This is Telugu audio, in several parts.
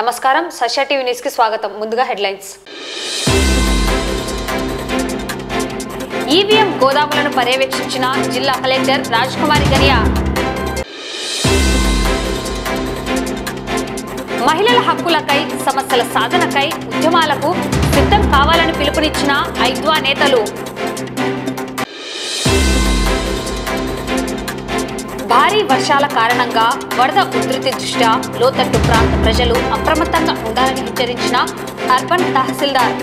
నమస్కారం సశ టీవీ న్యూస్ కి స్వాగతం. ముందుగా హెడ్లైన్స్. ఈవీఎం గోదాములను పర్యవేక్షించిన జిల్లా కలెక్టర్ రాజ్కుమారి గనియా. మహిళల హక్కులకై సమస్యల సాధనకై ఉద్యమాలకు సిద్ధం కావాలని పిలుపునిచ్చిన ఐద్వా నేతలు. భారీ వర్షాల కారణంగా వరద ఉధృతి దృష్ట్యా లోతట్టు ప్రాంత ప్రజలు అప్రమత్తంగా ఉండాలని హెచ్చరించిన అర్బన్ తహసీల్దార్.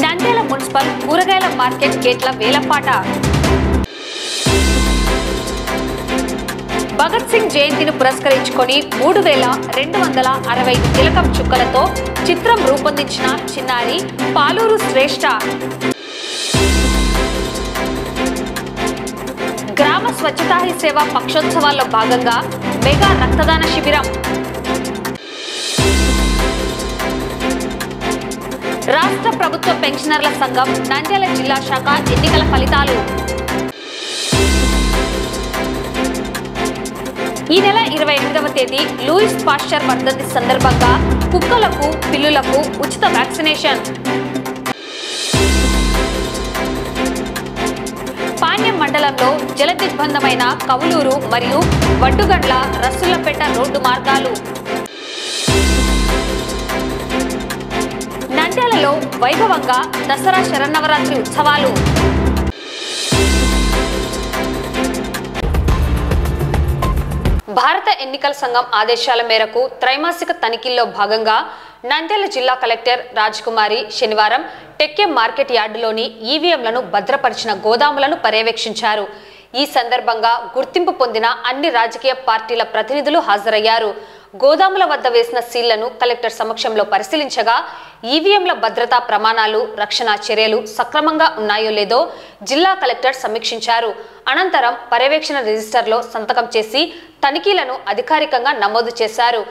నంద్యాల మున్సిపల్ కూరగాయల మార్కెట్ గేట్ల వేలంపాట. భగత్ సింగ్ జయంతిని పురస్కరించుకొని 3265 తిలకం చుక్కలతో చిత్రం రూపొందించిన చిన్నారి పాలూరు శ్రేష్ఠ. గ్రామ స్వచ్ఛతా హీ సేవ పక్షోత్సవాల్లో భాగంగా మెగా రక్తదాన శిబిరం. రాష్ట్ర ప్రభుత్వ పెన్షనర్ల సంఘం నంద్యాల జిల్లా శాఖ ఎన్నికల ఫలితాలు. ఈ నెల 28వ తేదీ లూయిస్ పాస్చర్ వర్ధంతి సందర్భంగా కుక్కలకు పిల్లులకు ఉచిత వ్యాక్సినేషన్. పాణ్యం మండలంలో జలదిగ్బంధమైన కవులూరు మరియు వడ్డుగండ్ల రసుళ్లపేట రోడ్డు మార్గాలు. నంద్యాలలో వైభవంగా దసరా శరన్నవరాత్రి ఉత్సవాలు. భారత ఎన్నికల సంఘం ఆదేశాల మేరకు త్రైమాసిక తనిఖీల్లో భాగంగా నంద్యాల జిల్లా కలెక్టర్ రాజ్కుమారి శనివారం టెక్కె మార్కెట్ యార్డులోని ఈవీఎంలను భద్రపరిచిన గోదాములను పర్యవేక్షించారు. ఈ సందర్భంగా గుర్తింపు పొందిన అన్ని రాజకీయ పార్టీల ప్రతినిధులు హాజరయ్యారు. గోదాముల వద్ద వేసిన సీళ్లను కలెక్టర్ సమక్షంలో పరిశీలించగా ఈవీఎంల భద్రతా ప్రమాణాలు, రక్షణ చర్యలు సక్రమంగా ఉన్నాయో లేదో జిల్లా కలెక్టర్ సమీక్షించారు. అనంతరం పర్యవేక్షణ రిజిస్టర్లో సంతకం చేసి తనిఖీలను అధికారికంగా నమోదు చేశారు.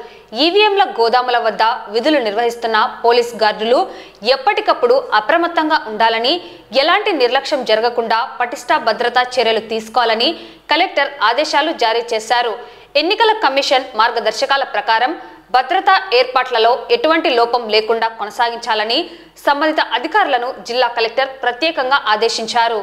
ఈవీఎంల గోదాముల వద్ద విధులు నిర్వహిస్తున్న పోలీస్ గార్డులు ఎప్పటికప్పుడు అప్రమత్తంగా ఉండాలని, ఎలాంటి నిర్లక్ష్యం జరగకుండా పటిష్ట భద్రతా చర్యలు తీసుకోవాలని కలెక్టర్ ఆదేశాలు జారీ చేశారు. ఎన్నికల కమిషన్ మార్గదర్శకాల ప్రకారం భద్రతా ఏర్పాట్లలో ఎటువంటి లోపం లేకుండా కొనసాగించాలని సంబంధిత అధికారులను జిల్లా కలెక్టర్ ప్రత్యేకంగా ఆదేశించారు.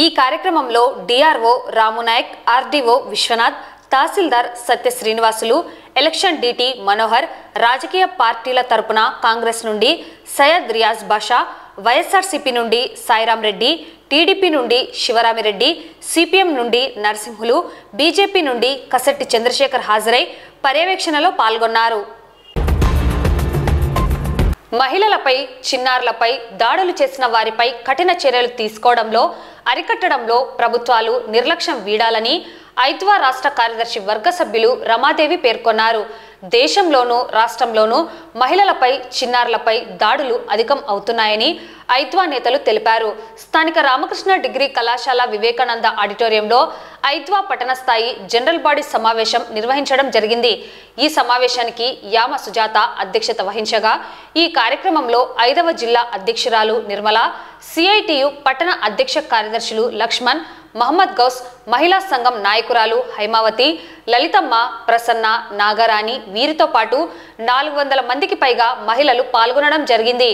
ఈ కార్యక్రమంలో డిఆర్ఓ రామునాయక్, ఆర్డీఓ విశ్వనాథ్, తహసీల్దార్ సత్య శ్రీనివాసులు, ఎలక్షన్ డీటీ మనోహర్, రాజకీయ పార్టీల తరపున కాంగ్రెస్ నుండి సయ్యద్ రియాజ్ బాషా, వైఎస్ఆర్సీపీ నుండి సాయిరాం రెడ్డి, టీడీపీ నుండి శివరామిరెడ్డి, సిపిఎం నుండి నరసింహులు, బీజేపీ నుండి కసట్టి చంద్రశేఖర్ హాజరై పర్యవేక్షణలో పాల్గొన్నారు. మహిళలపై, చిన్నారులపై దాడులు చేసిన వారిపై కఠిన చర్యలు తీసుకోవడంలో, అరికట్టడంలో ప్రభుత్వాలు నిర్లక్ష్యం వీడాలని ఐద్వా రాష్ట్ర కార్యదర్శి వర్గ సభ్యులు రమాదేవి పేర్కొన్నారు. దేశంలోనూ రాష్ట్రంలోనూ మహిళలపై, చిన్నారులపై దాడులు అధికం అవుతున్నాయని ఐద్వా నేతలు తెలిపారు. స్థానిక రామకృష్ణ డిగ్రీ కళాశాల వివేకానంద ఆడిటోరియంలో ఐద్వా పట్టణ స్థాయి జనరల్ బాడీ సమావేశం నిర్వహించడం జరిగింది. ఈ సమావేశానికి యామ సుజాత అధ్యక్షత వహించగా ఈ కార్యక్రమంలో 5వ జిల్లా అధ్యక్షురాలు నిర్మల, సిఐటియు పట్టణ అధ్యక్ష కార్యదర్శులు లక్ష్మణ్, మహమ్మద్ గౌస్, మహిళా సంఘం నాయకురాలు హైమావతి, లలితమ్మ, ప్రసన్న, నాగరాణి వీరితో పాటు 400 మందికి పైగా మహిళలు పాల్గొనడం జరిగింది.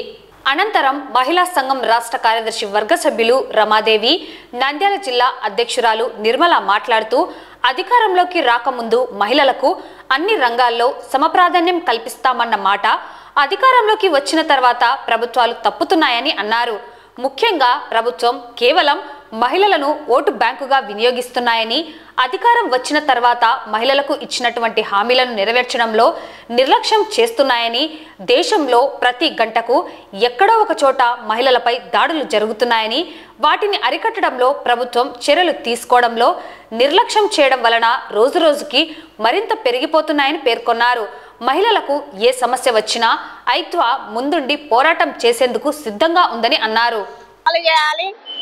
అనంతరం మహిళా సంఘం రాష్ట్ర కార్యదర్శి వర్గ సభ్యులు రమాదేవి, నంద్యాల జిల్లా అధ్యక్షురాలు నిర్మల మాట్లాడుతూ అధికారంలోకి రాకముందు మహిళలకు అన్ని రంగాల్లో సమప్రాధాన్యం కల్పిస్తామన్న మాట అధికారంలోకి వచ్చిన తర్వాత ప్రభుత్వాలు తప్పుతున్నాయని అన్నారు. ముఖ్యంగా ప్రభుత్వం కేవలం మహిళలను ఓటు బ్యాంకుగా వినియోగిస్తున్నాయని, అధికారం వచ్చిన తర్వాత మహిళలకు ఇచ్చినటువంటి హామీలను నెరవేర్చడంలో నిర్లక్ష్యం చేస్తున్నాయని, దేశంలో ప్రతి గంటకు ఎక్కడో ఒక చోట మహిళలపై దాడులు జరుగుతున్నాయని, వాటిని అరికట్టడంలో ప్రభుత్వం చర్యలు తీసుకోవడంలో నిర్లక్ష్యం చేయడం వలన రోజురోజుకి మరింత పెరిగిపోతున్నాయని పేర్కొన్నారు. మహిళలకు ఏ సమస్య వచ్చినా ఐద్వా ముందుండి పోరాటం చేసేందుకు సిద్ధంగా ఉందని అన్నారు.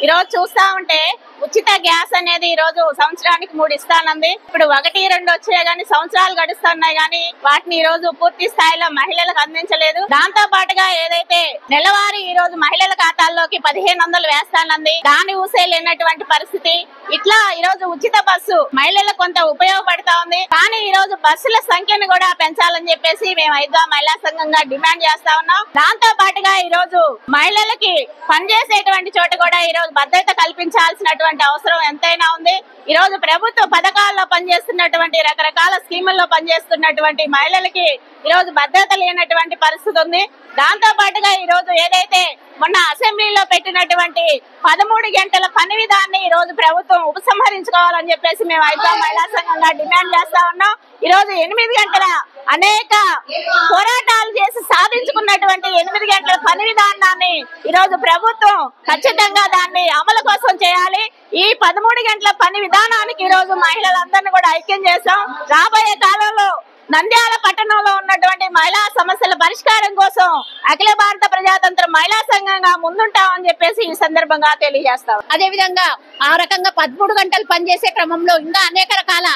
ఈ రోజు చూస్తా ఉంటే ఉచిత గ్యాస్ అనేది ఈ రోజు సంవత్సరానికి 3 ఇస్తానంది. ఇప్పుడు 1, 2 వచ్చాయి గానీ సంవత్సరాలు గడుస్తున్నాయి గానీ వాటిని ఈ రోజు పూర్తి స్థాయిలో మహిళలకు అందించలేదు. దాంతో పాటుగా ఏదైతే నెలవారీ ఈ రోజు మహిళల ఖాతాల్లోకి 1500 వేస్తానంది, దాని ఊసే లేనటువంటి పరిస్థితి. ఇట్లా ఈ రోజు ఉచిత బస్సు మహిళలకు కొంత ఉపయోగపడతా ఉంది. కానీ ఈ రోజు బస్సుల సంఖ్యను కూడా పెంచాలని చెప్పేసి మేము ఐద్వా మహిళా సంఘంగా డిమాండ్ చేస్తా ఉన్నాం. దాంతో పాటుగా ఈ రోజు మహిళలకి పనిచేసేటువంటి చోట కూడా ఈ రోజు భద్రత కల్పించాల్సినటువంటి అవసరం ఎంతైనా ఉంది. ఈ రోజు ప్రభుత్వ పథకాల్లో పనిచేస్తున్నటువంటి రకరకాల స్కీముల్లో పనిచేస్తున్నటువంటి మహిళలకి ఈ రోజు భద్రత లేనటువంటి పరిస్థితి ఉంది. దాంతో పాటుగా ఈ రోజు ఏదైతే మొన్న అసెంబ్లీలో పెట్టినటువంటి 13 గంటల పని విధాన్ని ఈ రోజు ప్రభుత్వం ఉపసంహరించుకోవాలని చెప్పేసి మేము ఐద్వా మహిళా సంఘంగా డిమాండ్ చేస్తా ఉన్నాం. ఈ రోజు 8 గంటల అనేక పోరాటాలు చేసి సాధించుకున్నటువంటి 8 గంటల పని విధానాన్ని ఈ రోజు ప్రభుత్వం ఖచ్చితంగా దాన్ని అమలు కోసం చేయాలి. ఈ 13 గంటల పని విధానానికి ఈ రోజు మహిళలందరినీ కూడా ఐక్యం చేశాం. రాబోయే కాలంలో నంద్యాల పట్టణంలో ఉన్నటువంటి మహిళా సమస్యల పరిష్కారం కోసం అఖిల భారత ప్రజాతంత్ర మహిళా సంఘంగా ముందుంటామని చెప్పేసి ఈ సందర్భంగా తెలియజేస్తాం. అదే విధంగా ఆ రకంగా 13 గంటలు పనిచేసే క్రమంలో ఇంకా అనేక రకాల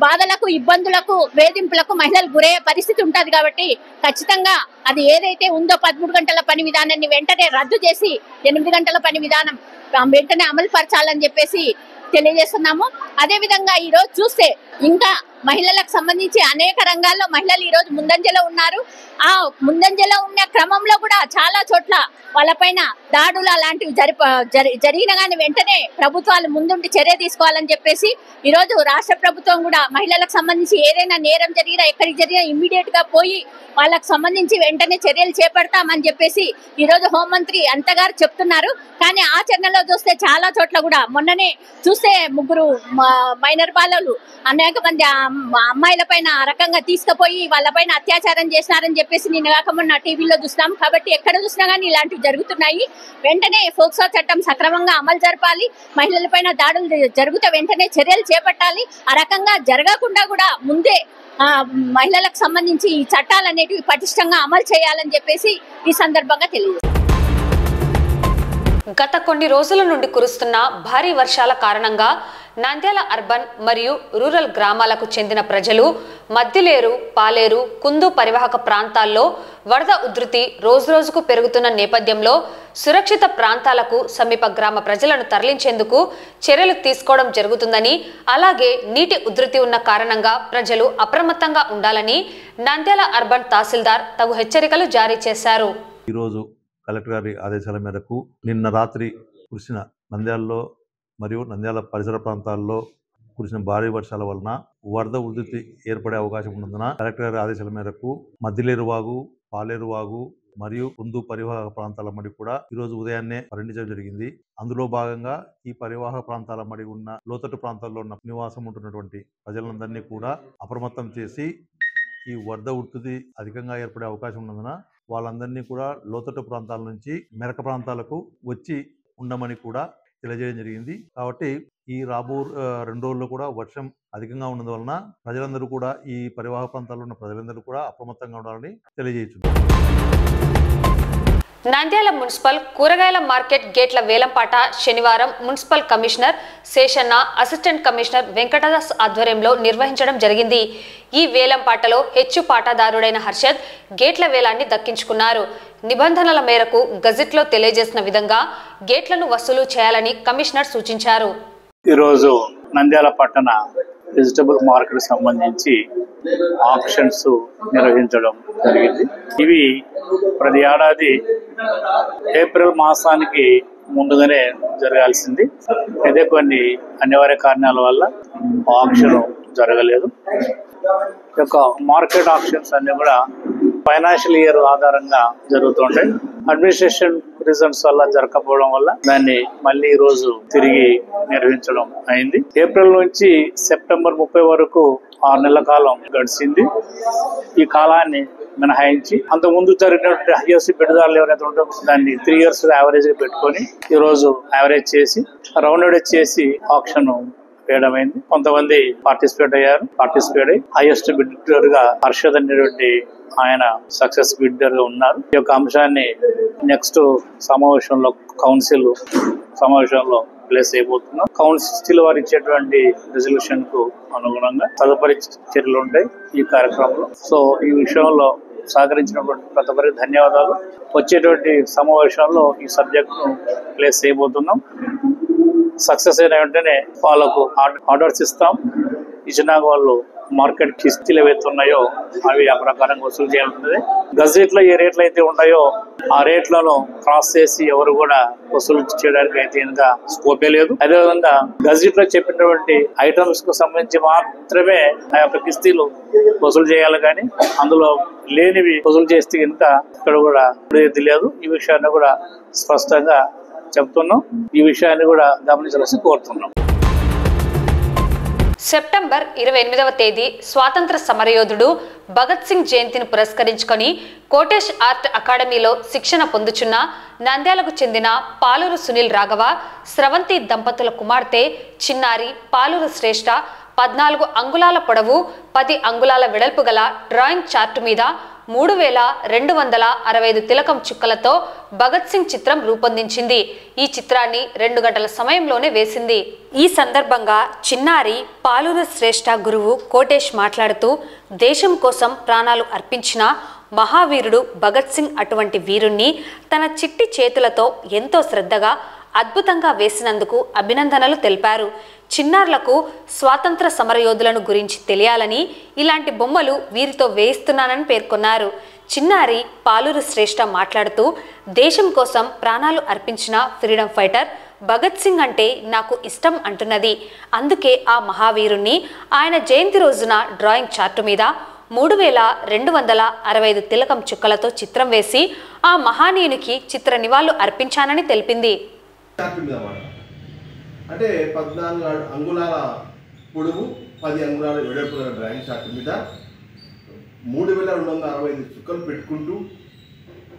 బాధలకు, ఇబ్బందులకు, వేధింపులకు మహిళలు గురయ్యే పరిస్థితి ఉంటది. కాబట్టి ఖచ్చితంగా అది ఏదైతే ఉందో 13 గంటల పని విధానాన్ని వెంటనే రద్దు చేసి 8 గంటల పని విధానం వెంటనే అమలు పరచాలని చెప్పేసి తెలియజేస్తున్నాము. అదే విధంగా ఈ రోజు చూస్తే ఇంకా మహిళలకు సంబంధించి అనేక రంగాల్లో మహిళలు ఈ రోజు ముందంజలో ఉన్నారు. ఆ ముందంజలో ఉన్న క్రమంలో కూడా చాలా చోట్ల వాళ్ళపైన దాడులు అలాంటివి జరిగిన కానీ వెంటనే ప్రభుత్వాలు ముందుండి చర్య తీసుకోవాలని చెప్పేసి ఈ రోజు రాష్ట్ర ప్రభుత్వం కూడా మహిళలకు సంబంధించి ఏదైనా నేరం జరిగినా ఎక్కడికి జరిగినా ఇమ్మీడియట్ గా పోయి వాళ్ళకు సంబంధించి వెంటనే చర్యలు చేపడతామని చెప్పేసి ఈ రోజు హోంమంత్రి అనిత గారు చెప్తున్నారు. కానీ ఆచరణలో చూస్తే చాలా చోట్ల కూడా మొన్ననే చూస్తే 3 మైనర్ బాలలు అనేక మంది అమ్మాయిల పైన ఆ రకంగా తీసుకుపోయి వాళ్ళపైన అత్యాచారం చేసినారని చెప్పేసి నిన్న కాక మొన్న టీవీలో చూస్తున్నాం. కాబట్టి ఎక్కడ చూసినా కానీ ఇలాంటివి జరుగుతున్నాయి. వెంటనే ఫోక్సో చట్టం సక్రమంగా అమలు జరపాలి. మహిళల పైన దాడులు జరిగితే వెంటనే చర్యలు చేపట్టాలి. ఆ రకంగా జరగకుండా కూడా ముందే మహిళలకు సంబంధించి ఈ చట్టాలు అనేటివి పటిష్టంగా అమలు చేయాలని చెప్పేసి ఈ సందర్భంగా తెలియజేస్తారు. గత కొన్ని రోజుల నుండి కురుస్తున్న భారీ వర్షాల కారణంగా నంద్యాల అర్బన్ మరియు రూరల్ గ్రామాలకు చెందిన ప్రజలు మద్దిలేరు, పాలేరు, కుందు పరివాహక ప్రాంతాల్లో వరద ఉధృతి రోజురోజుకు పెరుగుతున్న నేపథ్యంలో సురక్షిత ప్రాంతాలకు సమీప గ్రామ ప్రజలను తరలించేందుకు చర్యలు తీసుకోవడం జరుగుతుందని, అలాగే నీటి ఉధృతి ఉన్న కారణంగా ప్రజలు అప్రమత్తంగా ఉండాలని నంద్యాల అర్బన్ తహసీల్దార్ తగు హెచ్చరికలు జారీ చేశారు. ఈరోజు కలెక్టర్ గారి ఆదేశాల మేరకు నిన్న రాత్రి కురిసిన నంద్యాలలో మరియు నంద్యాల పరిసర ప్రాంతాల్లో కురిసిన భారీ వర్షాల వలన వరద ఉధృతి ఏర్పడే అవకాశం ఉన్నందున కలెక్టర్ గారి ఆదేశాల మేరకు మద్దిలేరు వాగు, పాలేరు వాగు మరియు కుందు పరివాహక ప్రాంతాల మడి కూడా ఈరోజు ఉదయాన్నే పర్యటించడం జరిగింది. అందులో భాగంగా ఈ పరివాహక ప్రాంతాల మడి ఉన్న లోతట్టు ప్రాంతాల్లో ఉన్న నివాసం ఉంటున్నటువంటి ప్రజలందరినీ కూడా అప్రమత్తం చేసి ఈ వరద ఉధృతి అధికంగా ఏర్పడే అవకాశం ఉన్నందున వాళ్ళందరినీ కూడా లోతట్టు ప్రాంతాల నుంచి మెరక ప్రాంతాలకు వచ్చి ఉండమని కూడా తెలియజేయడం జరిగింది. కాబట్టి ఈ రాబో 2 రోజుల్లో కూడా వర్షం అధికంగా ఉన్నందువలన ప్రజలందరూ కూడా ఈ పరివాహక ప్రాంతాల్లో ఉన్న ప్రజలందరూ కూడా అప్రమత్తంగా ఉండాలని తెలియజేయచ్చు. నంద్యాల మున్సిపల్ కూరగాయల మార్కెట్ గేట్ల వేలంపాట శనివారం municipal commissioner Seshanna, assistant commissioner Venkatadas ఆధ్వర్యంలో నిర్వహించడం జరిగింది. ఈ వేలంపాటలో హెచ్చు పాటాదారుడైన హర్షద్ గేట్ల వేలాన్ని దక్కించుకున్నారు. నిబంధనల మేరకు గజెట్లో తెలియజేసిన విధంగా గేట్లను వసూలు చేయాలని కమిషనర్ సూచించారు. ఈరోజు నంద్యాల పట్టణ వెజిటబుల్ మార్కెట్ సంబంధించి ఆప్షన్స్ నిర్వహించడం జరిగింది. ఇవి ప్రతి ఏడాది ఏప్రిల్ మాసానికి ముందుగానే జరగాల్సింది. అయితే కొన్ని అనివార్య కారణాల వల్ల ఆప్షన్ జరగలేదు. ఈ యొక్క మార్కెట్ ఆప్షన్స్ అన్ని కూడా ఫైనాన్షియల్ ఇయర్ ఆధారంగా జరుగుతుంటాయి. అడ్మినిస్ట్రేషన్ రీజన్స్ వల్ల జరగకపోవడం వల్ల దాన్ని మళ్ళీ ఈ రోజు తిరిగి నిర్వహించడం అయింది. ఏప్రిల్ నుంచి సెప్టెంబర్ 30 వరకు 6 నెలల కాలం గడిచింది. ఈ కాలాన్ని మినహాయించి అంతకుముందు జరిగినటువంటి హైయెస్ట్ పెట్టుదారులు ఎవరైతే ఉంటారో దాన్ని 3 years యావరేజ్ గా పెట్టుకొని ఈ రోజు యావరేజ్ చేసి రౌండెడ్ చేసి ఆప్షన్ వేయడమైంది. కొంతమంది పార్టిసిపేట్ అయ్యి హైయెస్ట్ బిడ్డర్ గా హర్షద్ అనేటువంటి ఆయన సక్సెస్ బిడ్డర్ గా ఉన్నారు. ఈ యొక్క అంశాన్ని నెక్స్ట్ సమావేశంలో కౌన్సిల్ సమావేశంలో ప్లేస్ అయిపోతున్నాం. కౌన్సిల్ వారు ఇచ్చేటువంటి రెజల్యూషన్ కు అనుగుణంగా తదుపరి చర్యలు ఉంటాయి ఈ కార్యక్రమంలో. సో ఈ విషయంలో సహకరించినటువంటి ప్రతి ఒక్కరికి ధన్యవాదాలు. వచ్చేటువంటి సమావేశంలో ఈ సబ్జెక్ట్ ను ప్లేస్ చేయబోతున్నాం. సక్సెస్ అయిన వెంటనే వాళ్ళకు ఆర్డర్స్ ఇస్తాం. ఇచ్చినాక వాళ్ళు మార్కెట్ కిస్తీలు ఏవైతే ఉన్నాయో అవి ఆ ప్రకారం వసూలు చేయాల్సింది. గజెట్ లో ఏ రేట్లు అయితే ఉంటాయో ఆ రేట్లను క్రాస్ చేసి ఎవరు కూడా వసూలు చేయడానికి అయితే ఇంకా స్కోపే లేదు. అదేవిధంగా గజెట్ లో చెప్పినటువంటి ఐటమ్స్ కు సంబంధించి మాత్రమే ఆ యొక్క కిస్తీలు వసూలు చేయాలి, కానీ అందులో లేనివి వసూలు చేస్తే కనుక ఇక్కడ కూడా ఏది లేదు. ఈ విషయాన్ని కూడా స్పష్టంగా చెప్తున్నాం. ఈ విషయాన్ని కూడా గమనించాల్సి కోరుతున్నాం. సెప్టెంబర్ 28వ తేదీ స్వాతంత్ర సమరయోధుడు భగత్ సింగ్ జయంతిని పురస్కరించుకొని కోటేష్ ఆర్ట్ అకాడమీలో శిక్షణ పొందుచున్న నంద్యాలకు చెందిన పాలూరు సునీల్ రాఘవ, స్రవంతి దంపతుల కుమార్తె చిన్నారి పాలూరు శ్రేష్ఠ 14 అంగుళాల పొడవు 10 అంగుళాల వెడల్పు గల డ్రాయింగ్ చార్టు మీద 3265 తిలకం చుక్కలతో భగత్ సింగ్ చిత్రం రూపొందించింది. ఈ చిత్రాన్ని 2 గంటల సమయంలోనే వేసింది. ఈ సందర్భంగా చిన్నారి పాలూరు శ్రేష్ఠ గురువు కోటేష్ మాట్లాడుతూ, దేశం కోసం ప్రాణాలు అర్పించిన మహావీరుడు భగత్ సింగ్ అటువంటి వీరుణ్ణి తన చిట్టి చేతులతో ఎంతో శ్రద్ధగా అద్భుతంగా వేసినందుకు అభినందనలు తెలిపారు. చిన్నారులకు స్వాతంత్ర సమరయోధులను గురించి తెలియాలని ఇలాంటి బొమ్మలు వీరితో వేయిస్తున్నానని పేర్కొన్నారు. చిన్నారి పాలూరు శ్రేష్ఠ మాట్లాడుతూ, దేశం కోసం ప్రాణాలు అర్పించిన ఫ్రీడమ్ ఫైటర్ భగత్ సింగ్ అంటే నాకు ఇష్టం అంటున్నది. అందుకే ఆ మహావీరుణ్ణి ఆయన జయంతి రోజున డ్రాయింగ్ చార్టు మీద 3265 తిలకం చుక్కలతో చిత్రం వేసి ఆ మహానీయునికి చిత్ర నివాళులు అర్పించానని తెలిపింది. అంటే 14 అంగుళాల పొడవు 10 అంగుళాల వెడల్పు డ్రాయింగ్ చార్ట్ మీద 3265 చుక్కలు పెట్టుకుంటూ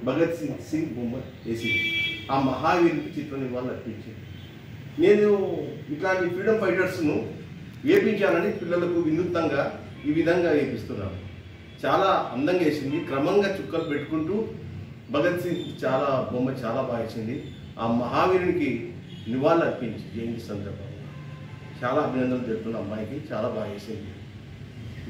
భగత్ సింగ్ బొమ్మ వేసింది. ఆ మహావీరునికి చిత్ర నివాళులు అర్పించింది. నేను ఇట్లాంటి ఫ్రీడమ్ ఫైటర్స్ను వేయించాలని పిల్లలకు వినూత్నంగా ఈ విధంగా వేపిస్తున్నాను. చాలా అందంగా వేసింది. క్రమంగా చుక్కలు పెట్టుకుంటూ భగత్ సింగ్ చాలా బొమ్మ చాలా బాగా వేసింది. ఆ మహావీరునికి నివాళులు అర్పించి జయంతి సందర్భంగా చాలా అభినందనలు తెలుపుతున్న అమ్మాయికి చాలా బాగా వేసింది.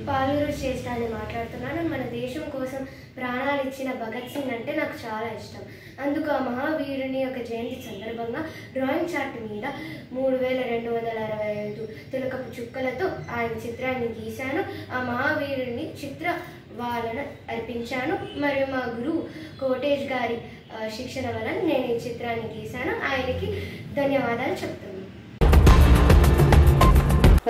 పాలూరు శ్రేష్ఠ అని మాట్లాడుతున్నాను. మన దేశం కోసం ప్రాణాలు ఇచ్చిన భగత్ సింగ్ అంటే నాకు చాలా ఇష్టం. అందుకు ఆ మహావీరుని యొక్క జయంతి సందర్భంగా డ్రాయింగ్ చార్ట్ మీద 3265 తిలకపు చుక్కలతో ఆయన చిత్రాన్ని గీశాను. ఆ మహావీరుని చిత్ర వాళ్ళను అర్పించాను. మరియు మా గురువు కోటేష్ గారి శిక్షణ వలన నేను ఈ చిత్రాన్ని గీశాను. ఆయనకి ధన్యవాదాలు చెప్తున్నాను.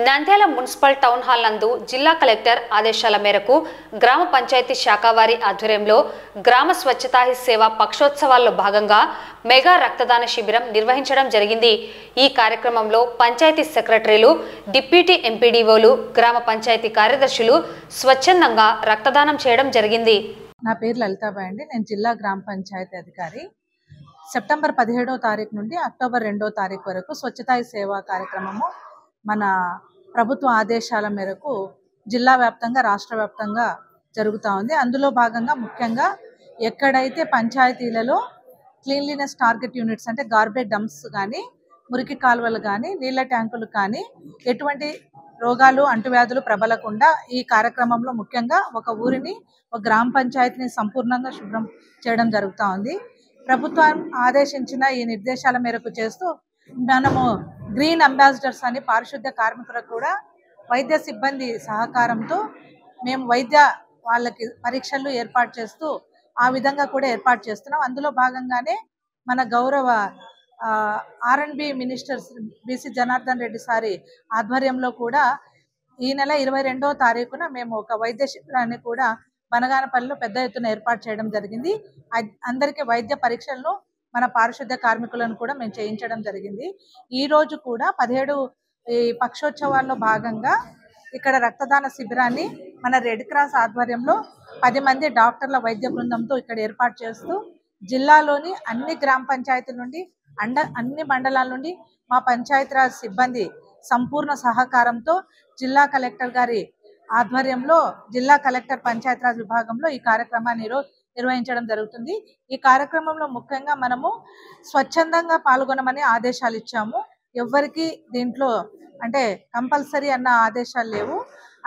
నంద్యాల మున్సిపల్ టౌన్ హాల్ నందు జిల్లా కలెక్టర్ ఆదేశాల మేరకు గ్రామ పంచాయతీ శాఖ వారి ఆధ్వర్యంలో గ్రామ స్వచ్ఛతా హీ సేవ పక్షోత్సవాల్లో భాగంగా మెగా రక్తదాన శిబిరం నిర్వహించడం జరిగింది. ఈ కార్యక్రమంలో పంచాయతీ సెక్రటరీలు, డిప్యూటీ ఎంపీడీఓలు, గ్రామ పంచాయతీ కార్యదర్శులు స్వచ్ఛందంగా రక్తదానం చేయడం జరిగింది. నా పేరు లలితాబాయ్ అండి. నేను జిల్లా గ్రామ పంచాయతీ అధికారి. సెప్టెంబర్ 17వ తారీఖు నుండి అక్టోబర్ 2వ తారీఖు వరకు స్వచ్ఛతా హీ సేవ కార్యక్రమము మన ప్రభుత్వ ఆదేశాల మేరకు జిల్లా వ్యాప్తంగా రాష్ట్ర వ్యాప్తంగా జరుగుతూ ఉంది. అందులో భాగంగా ముఖ్యంగా ఎక్కడైతే పంచాయతీలలో క్లీన్లీనెస్ టార్గెట్ యూనిట్స్ అంటే గార్బేజ్ డంప్స్ కానీ, మురికి కాలువలు కానీ, నీళ్ళ ట్యాంకులు కానీ ఎటువంటి రోగాలు అంటువ్యాధులు ప్రబలకుండా ఈ కార్యక్రమంలో ముఖ్యంగా ఒక ఊరిని, ఒక గ్రామ పంచాయతీని సంపూర్ణంగా శుభ్రం చేయడం జరుగుతూ ఉంది. ప్రభుత్వం ఆదేశించిన ఈ నిర్దేశాల మేరకు చేస్తూ మనము గ్రీన్ అంబాసిడర్స్ అని పారిశుద్ధ్య కార్మికులకు కూడా వైద్య సిబ్బంది సహకారంతో మేము వాళ్ళకి పరీక్షలు ఏర్పాటు చేస్తూ ఆ విధంగా కూడా ఏర్పాటు చేస్తున్నాం. అందులో భాగంగానే మన గౌరవ R&B minister BC Janardhan Reddy సారి ఆధ్వర్యంలో కూడా ఈ నెల 22వ తారీఖున మేము ఒక వైద్య శిబిరాన్ని కూడా బనగానపల్లిలో పెద్ద ఎత్తున ఏర్పాటు చేయడం జరిగింది. అందరికీ వైద్య పరీక్షలను మన పారిశుద్ధ్య కార్మికులను కూడా మేము చేయించడం జరిగింది. ఈ రోజు కూడా 17 ఈ పక్షోత్సవాల్లో భాగంగా ఇక్కడ రక్తదాన శిబిరాన్ని మన రెడ్ క్రాస్ ఆధ్వర్యంలో 10 మంది డాక్టర్ల వైద్య బృందంతో ఇక్కడ ఏర్పాటు చేస్తూ జిల్లాలోని అన్ని గ్రామ పంచాయతీల నుండి అన్ని మండలాల నుండి మా పంచాయతీరాజ్ సిబ్బంది సంపూర్ణ సహకారంతో జిల్లా కలెక్టర్ గారి ఆధ్వర్యంలో జిల్లా కలెక్టర్ పంచాయతీరాజ్ విభాగంలో ఈ కార్యక్రమాన్ని నిర్వహించడం జరుగుతుంది. ఈ కార్యక్రమంలో ముఖ్యంగా మనము స్వచ్ఛందంగా పాల్గొనమని ఆదేశాలు ఇచ్చాము. ఎవ్వరికి దీంట్లో అంటే కంపల్సరీ అన్న ఆదేశాలు లేవు.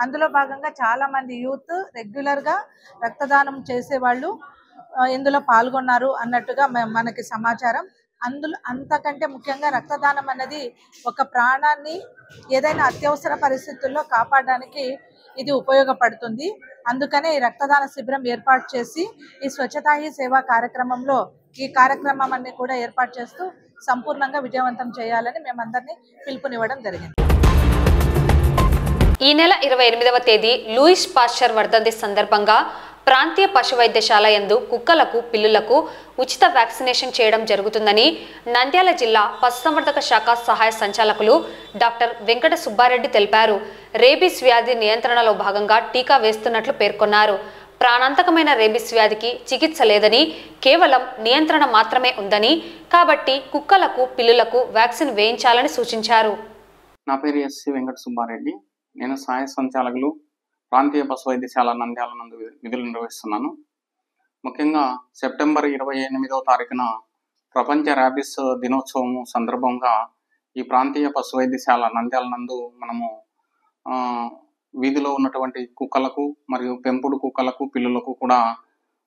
అందులో భాగంగా చాలా మంది యూత్ రెగ్యులర్గా రక్తదానం చేసేవాళ్ళు ఇందులో పాల్గొన్నారు అన్నట్టుగా మనకి సమాచారం. అంతకంటే ముఖ్యంగా రక్తదానం అన్నది ఒక ప్రాణాన్ని ఏదైనా అత్యవసర పరిస్థితుల్లో కాపాడడానికి ఇది ఉపయోగపడుతుంది. అందుకనే ఈ రక్తదాన శిబిరం ఏర్పాటు చేసి ఈ స్వచ్ఛతా హీ సేవా కార్యక్రమంలో ఈ కార్యక్రమాన్ని కూడా ఏర్పాటు చేస్తూ సంపూర్ణంగా విజయవంతం చేయాలని మేమందరినీ పిలుపునివ్వడం జరిగింది. ఈ నెల 28వ తేదీ లూయిస్ పాస్చర్ వర్ధంతి సందర్భంగా ప్రాంతీయ పశు వైద్యశాల యందు కుక్కలకు పిల్లులకు ఉచిత వ్యాక్సినేషన్ చేయడం జరుగుతుందని నంద్యాల జిల్లా పశుసంవర్ధక శాఖ సహాయ సంచాలకులు డాక్టర్ వెంకట సుబ్బారెడ్డి తెలిపారు. రేబీస్ వ్యాధి నియంత్రణలో భాగంగా టీకా వేస్తున్నట్లు పేర్కొన్నారు. ప్రాణాంతకమైన రేబీస్ వ్యాధికి చికిత్స లేదని, కేవలం నియంత్రణ మాత్రమే ఉందని, కాబట్టి కుక్కలకు పిల్లులకు వ్యాక్సిన్ వేయించాలని సూచించారు. నా పేరు ఎస్సి వెంకట సుబ్బారెడ్డి. నేను సహాయ సంచాలకులు ప్రాంతీయ పశు వైద్యశాల నంద్యాల నందు విధులు నిర్వహిస్తున్నాను. ముఖ్యంగా సెప్టెంబర్ 28వ తారీఖున ప్రపంచ ర్యాబిస్ దినోత్సవం సందర్భంగా ఈ ప్రాంతీయ పశు వైద్యశాల నంద్యాల నందు మనము వీధిలో ఉన్నటువంటి కుక్కలకు మరియు పెంపుడు కుక్కలకు పిల్లులకు కూడా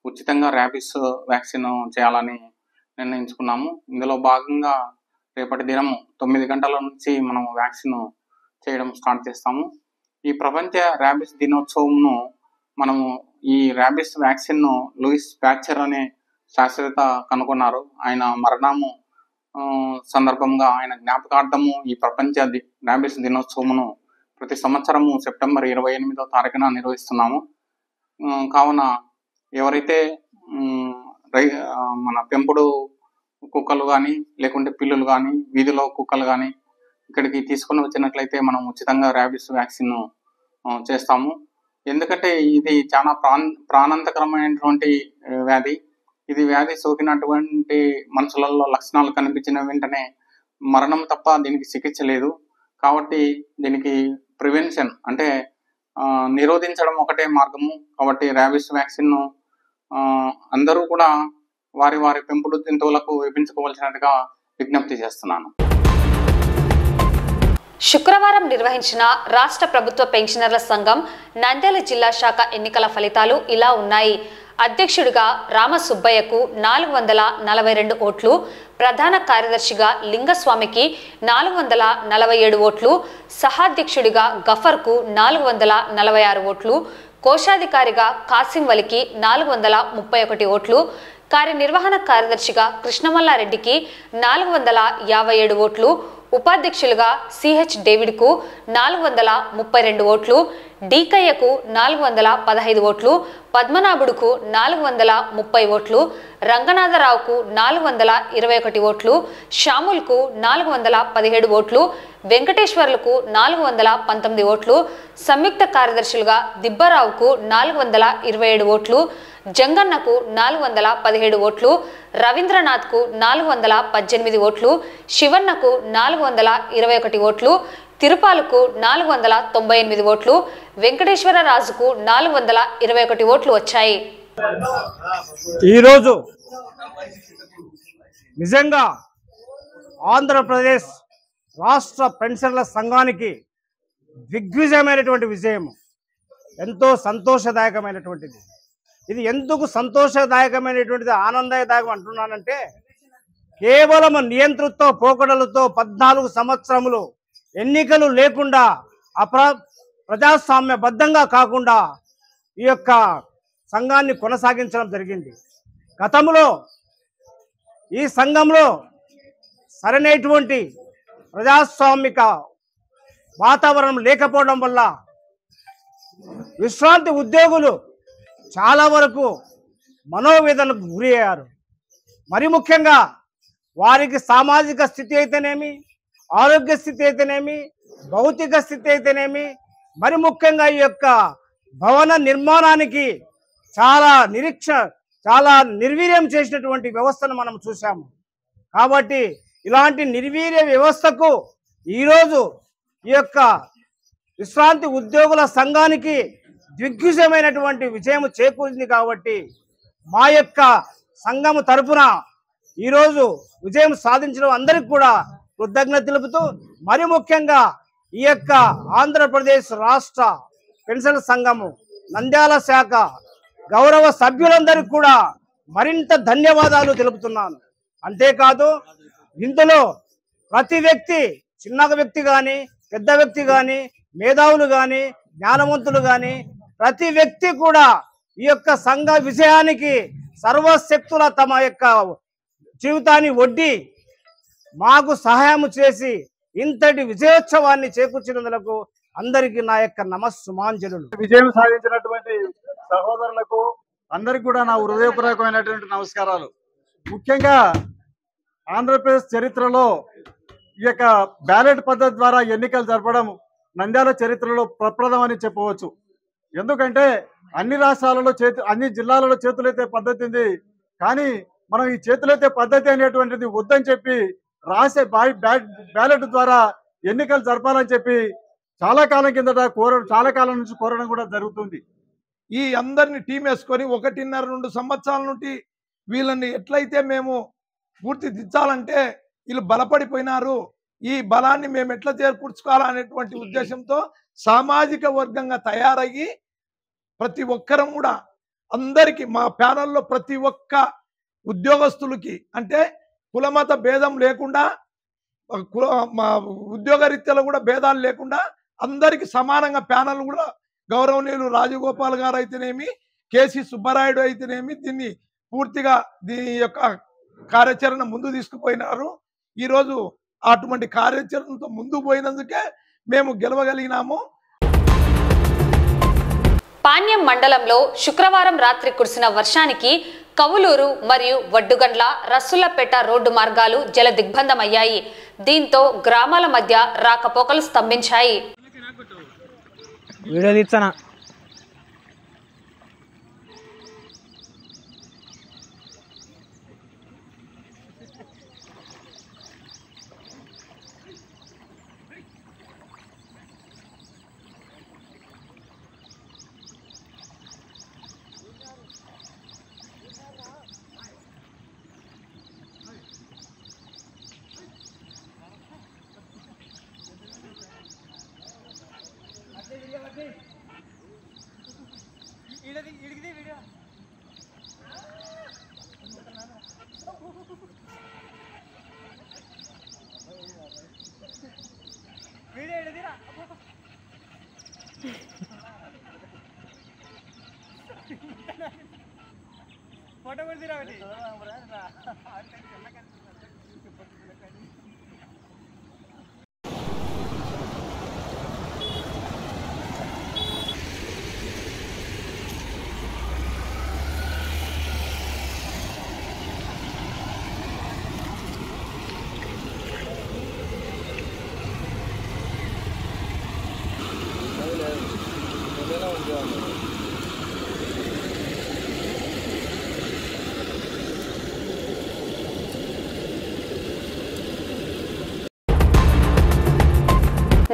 ఉచితంగా ర్యాబిస్ వ్యాక్సిన్ చేయాలని నిర్ణయించుకున్నాము. ఇందులో భాగంగా రేపటి దినం 9 గంటల నుంచి మనం వ్యాక్సిన్ చేయడం స్టార్ట్ చేస్తాము. ఈ ప్రపంచ ర్యాబిస్ దినోత్సవంను మనము ఈ ర్యాబిస్ వ్యాక్సిన్ను లూయిస్ పాస్చర్ అనే శాస్త్రవేత్త కనుగొన్నారు. ఆయన మరణము సందర్భంగా ఆయన జ్ఞాపకార్థము ఈ ప్రపంచ ర్యాబిస్ దినోత్సవమును ప్రతి సంవత్సరము సెప్టెంబర్ 28వ తారీఖున నిర్వహిస్తున్నాము. కావున ఎవరైతే మన పెంపుడు కుక్కలు కానీ లేకుంటే పిల్లులు కానీ వీధిలో కుక్కలు కానీ ఇక్కడికి తీసుకొని వచ్చినట్లయితే మనం ఉచితంగా ర్యాబిస్ వ్యాక్సిన్ చేస్తాము. ఎందుకంటే ఇది చాలా ప్రాణాంతకరమైనటువంటి వ్యాధి. ఇది వ్యాధి సోకినటువంటి మనుషులలో లక్షణాలు కనిపించిన వెంటనే మరణం తప్ప దీనికి చికిత్స లేదు. కాబట్టి దీనికి ప్రివెన్షన్ అంటే నిరోధించడం ఒకటే మార్గము. కాబట్టి ర్యాబిస్ వ్యాక్సిన్ అందరూ కూడా వారి వారి పెంపుడు జంతువులకు వేయించుకోవాల్సినట్టుగా విజ్ఞప్తి చేస్తున్నాను. శుక్రవారం నిర్వహించిన రాష్ట్ర ప్రభుత్వ పెన్షనర్ల సంఘం నంద్యాల జిల్లా శాఖ ఎన్నికల ఫలితాలు ఇలా ఉన్నాయి. అధ్యక్షుడిగా రామసుబ్బయ్యకు 442 ఓట్లు, ప్రధాన కార్యదర్శిగా లింగస్వామికి 447 ఓట్లు, సహాధ్యక్షుడిగా గఫర్కు 446 ఓట్లు, కోశాధికారిగా కాసిం వలికి 431 ఓట్లు, కార్యనిర్వహణ కార్యదర్శిగా కృష్ణమల్లారెడ్డికి 457 ఓట్లు, ఉపాధ్యక్షులుగా సిహెచ్ డేవిడ్కు 432 ఓట్లు, డీకయ్యకు 415 ఓట్లు, పద్మనాభుడుకు 430 ఓట్లు, రంగనాథరావుకు 421 ఓట్లు, శ్యాముల్కు 417 ఓట్లు, వెంకటేశ్వర్లకు 419 ఓట్లు, సంయుక్త కార్యదర్శులుగా దిబ్బరావుకు 427 ఓట్లు, జంగన్నకు 417 ఓట్లు, రవీంద్రనాథ్కు 418 ఓట్లు, శివన్నకు 421 ఓట్లు, తిరుపాలకు 498 ఓట్లు, వెంకటేశ్వరరాజుకు 421 ఓట్లు వచ్చాయి. ఈరోజు నిజంగా ఆంధ్రప్రదేశ్ రాష్ట్ర పెన్షనర్ల సంఘానికి దిగ్విజయమైనటువంటి విజయం, ఎంతో సంతోషదాయకమైనటువంటిది. ఇది ఎందుకు సంతోషదాయకమైనటువంటిది, ఆనందదాయకం అంటున్నానంటే కేవలం నియంతృత్వ పోకడలతో 14 సంవత్సరములు ఎన్నికలు లేకుండా ప్రజాస్వామ్యబద్ధంగా కాకుండా ఈ యొక్క సంఘాన్ని కొనసాగించడం జరిగింది. గతంలో ఈ సంఘంలో సరైనటువంటి ప్రజాస్వామిక వాతావరణం లేకపోవడం వల్ల విశ్రాంతి ఉద్యోగులు చాలా వరకు మనోవేదనకు గురి అయ్యారు. మరి ముఖ్యంగా వారికి సామాజిక స్థితి అయితేనేమి, ఆరోగ్య స్థితి అయితేనేమి, భౌతిక స్థితి అయితేనేమి, మరి ముఖ్యంగా ఈ యొక్క భవన నిర్మాణానికి చాలా నిర్వీర్యం చేసినటువంటి వ్యవస్థను మనం చూసాము. కాబట్టి ఇలాంటి నిర్వీర్య వ్యవస్థకు ఈరోజు ఈ యొక్క విశ్రాంతి ఉద్యోగుల సంఘానికి దిగ్విజయమైనటువంటి విజయం చేకూరింది కాబట్టి మా యొక్క సంఘము తరపున ఈరోజు విజయం సాధించడం అందరికి కూడా కృతజ్ఞత తెలుపుతూ మరి ముఖ్యంగా ఈ యొక్క ఆంధ్రప్రదేశ్ రాష్ట్ర పెన్షన్ సంఘము నంద్యాల శాఖ గౌరవ సభ్యులందరికీ కూడా మరింత ధన్యవాదాలు తెలుపుతున్నాను. అంతేకాదు ఇందులో ప్రతి వ్యక్తి, చిన్న వ్యక్తి కానీ పెద్ద వ్యక్తి కానీ మేధావులు కానీ జ్ఞానవంతులు కానీ ప్రతి వ్యక్తి కూడా ఈ యొక్క సంఘ విజయానికి సర్వశక్తుల తమ యొక్క జీవితాన్ని ఒడ్డి మాకు సహాయం చేసి ఇంతటి విజయోత్సవాన్ని చేకూర్చినందుకు అందరికీ నా యొక్క నమస్సుమాంజలు. విజయం సాధించినటువంటి సహోదరులకు అందరికి కూడా నా హృదయపూర్వకమైనటువంటి నమస్కారాలు. ముఖ్యంగా ఆంధ్రప్రదేశ్ చరిత్రలో ఈ యొక్క బ్యాలెట్ పద్ధతి ద్వారా ఎన్నికలు జరపడం నంద్యాల చరిత్రలో ప్రప్రదమని చెప్పవచ్చు. ఎందుకంటే అన్ని రాష్ట్రాలలో అన్ని జిల్లాలలో చేతులైతే పద్ధతి ఉంది, కానీ మనం ఈ చేతులైతే పద్ధతి అనేటువంటిది వద్దని చెప్పి రాసే బ్యాలెట్ ద్వారా ఎన్నికలు జరపాలని చెప్పి చాలా కాలం కిందట చాలా కాలం నుంచి కోరడం కూడా జరుగుతుంది. ఈ అందరిని టీం వేసుకొని 1.5-2 సంవత్సరాల నుండి వీళ్ళని ఎట్లయితే మేము పూర్తి దించాలంటే వీళ్ళు బలపడిపోయినారు, ఈ బలాన్ని మేము ఎట్లా చేకూర్చుకోవాలనేటువంటి ఉద్దేశంతో సామాజిక వర్గంగా తయారయ్యి ప్రతి ఒక్కరం కూడా అందరికీ మా ప్యానల్లో ప్రతి ఒక్క ఉద్యోగస్తులకి అంటే కులమత భేదం లేకుండా మా ఉద్యోగ రీత్యాలో కూడా భేదాలు లేకుండా అందరికీ సమానంగా ప్యానల్ కూడా గౌరవనీయులు రాజగోపాల్ గారు అయితేనేమి, కేసీ సుబ్బరాయుడు అయితేనేమి దీన్ని పూర్తిగా దీని యొక్క కార్యాచరణ ముందు తీసుకుపోయినారు. ఈరోజు అటువంటి కార్యాచరణతో ముందుకు పోయినందుకే మేము గెలవగలిగినాము. పాణ్యం మండలంలో శుక్రవారం రాత్రి కురిసిన వర్షానికి కవులూరు మరియు వడ్డుగండ్ల రస్సులపేట రోడ్డు మార్గాలు జల దిగ్బంధమయ్యాయి. దీంతో గ్రామాల మధ్య రాకపోకలు స్తంభించాయి. వీడియో తీస్తానా?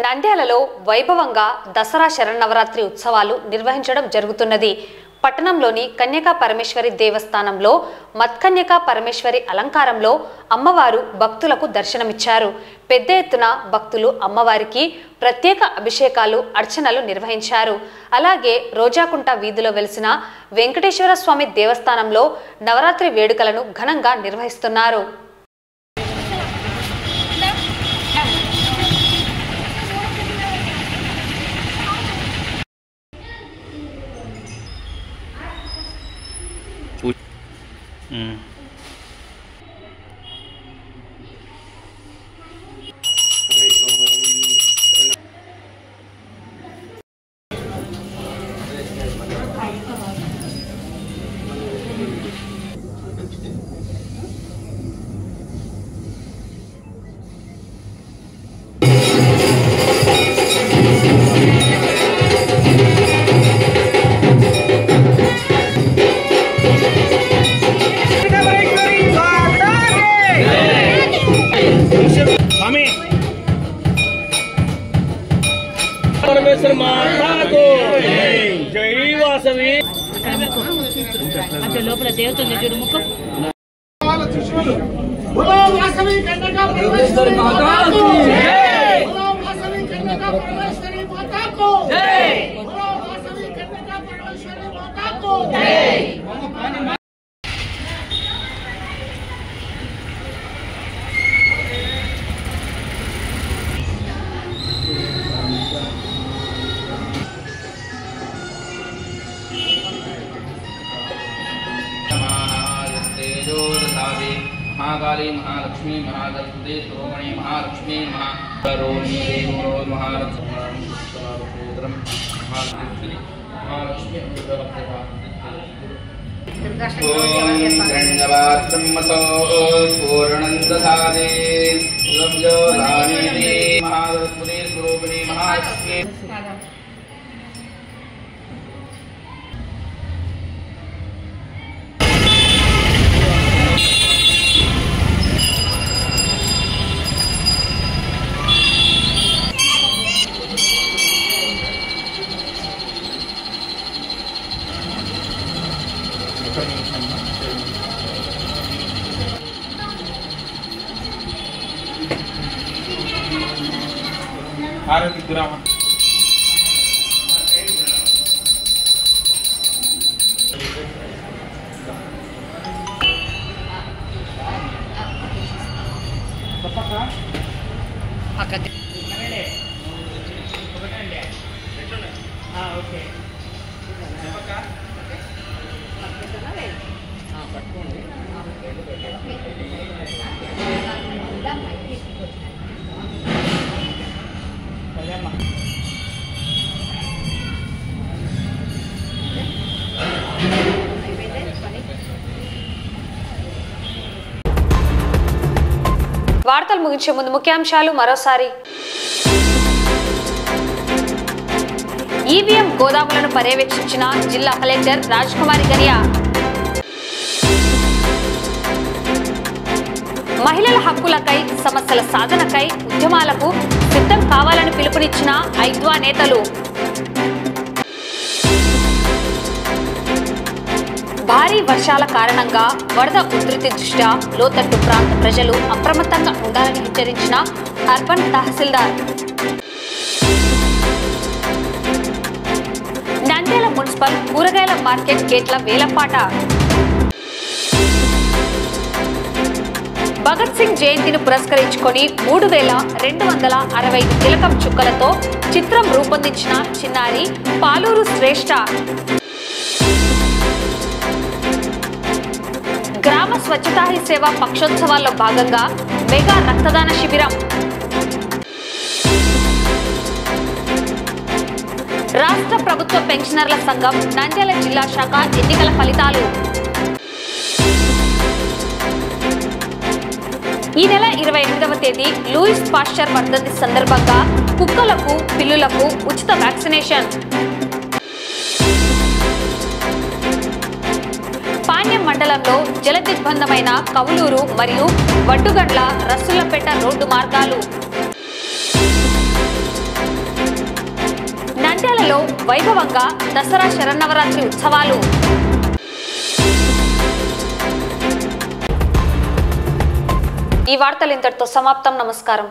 నంద్యాలలో వైభవంగా దసరా శరన్నవరాత్రి ఉత్సవాలు నిర్వహించడం జరుగుతున్నది. పట్టణంలోని కన్యకా పరమేశ్వరి దేవస్థానంలో మత్కన్యకా పరమేశ్వరి అలంకారంలో అమ్మవారు భక్తులకు దర్శనమిచ్చారు. పెద్ద ఎత్తున భక్తులు అమ్మవారికి ప్రత్యేక అభిషేకాలు, అర్చనలు నిర్వహించారు. అలాగే రోజాకుంట వీధిలో వెలిసిన వెంకటేశ్వర స్వామి దేవస్థానంలో నవరాత్రి వేడుకలను ఘనంగా నిర్వహిస్తున్నారు. Come on. అంటే లోపల దేవతలు చూడు ముఖం महाकाली महालक्ष्मी महागणपति शिरोमणि महालक्ष्मी महाकरुणी महालक्ष्मी आरती ग्राम వార్తలు ముగించే ముందు ముఖ్యాంశాలు మరోసారి. ఈవీఎం గోదాములను పర్యవేక్షించిన జిల్లా కలెక్టర్ రాజ్కుమారి గనియా. మహిళల హక్కులకై సమస్యల సాధనకై ఉద్యమాలకు సిద్ధం కావాలని పిలుపునిచ్చిన ఐద్వా నేతలు. భారీ వర్షాల కారణంగా వరద ఉధృతి దృష్ట్యా లోతట్టు ప్రాంత ప్రజలు అప్రమత్తంగా ఉండాలని హెచ్చరించిన అర్బన్ తహసీల్దార్. నంద్యాల మున్సిపల్ కూరగాయల మార్కెట్ గేట్ల వేలంపాట. భగత్ సింగ్ జయంతిని పురస్కరించుకొని 3265 తిలకం చుక్కలతో చిత్రం రూపొందించిన చిన్నారి పాలూరు శ్రేష్ఠ. గ్రామ స్వచ్ఛతా హీ సేవ పక్షోత్సవాల్లో భాగంగా మెగా రక్తదాన శిబిరం. రాష్ట్ర ప్రభుత్వ పెన్షనర్ల సంఘం నంద్యాల జిల్లా శాఖ ఎన్నికల ఫలితాలు. ఈ నెల 28వ తేదీ లూయిస్ పాస్చర్ వర్ధంతి సందర్భంగా కుక్కలకు పిల్లులకు ఉచిత వ్యాక్సినేషన్. పాణ్యం మండలంలో జలదిగ్బంధమైన కవులూరు మరియు వడ్డుగండ్ల రస్సులపేట రోడ్డు మార్గాలు. నంద్యాలలో వైభవంగా దసరా శరన్నవరాత్రి ఉత్సవాలు. ఈ వార్తలు ఇంతటితో సమాప్తం. నమస్కారం.